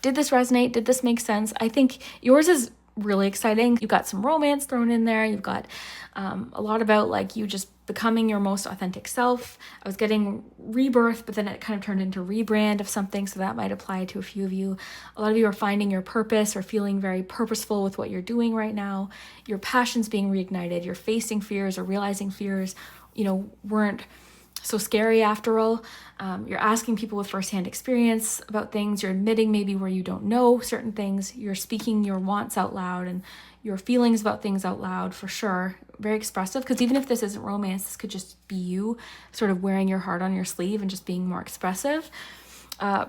Did this resonate? Did this make sense? I think yours is really exciting. You've got some romance thrown in there. You've got a lot about like you just becoming your most authentic self. I was getting rebirth, but then it kind of turned into rebrand of something. So that might apply to a few of you. A lot of you are finding your purpose, or feeling very purposeful with what you're doing right now. Your passion's being reignited. You're facing fears, or realizing fears, you know, weren't so scary after all. You're asking people with firsthand experience about things. You're admitting maybe where you don't know certain things. You're speaking your wants out loud and your feelings about things out loud, for sure. Very expressive, because even if this isn't romance, this could just be you sort of wearing your heart on your sleeve and just being more expressive.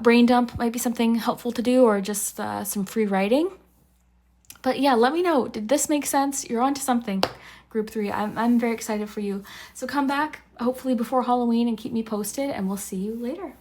Brain dump might be something helpful to do, or just some free writing. But yeah, let me know. Did this make sense? You're onto something, group 3. I'm very excited for you. So come back hopefully before Halloween and keep me posted, and we'll see you later.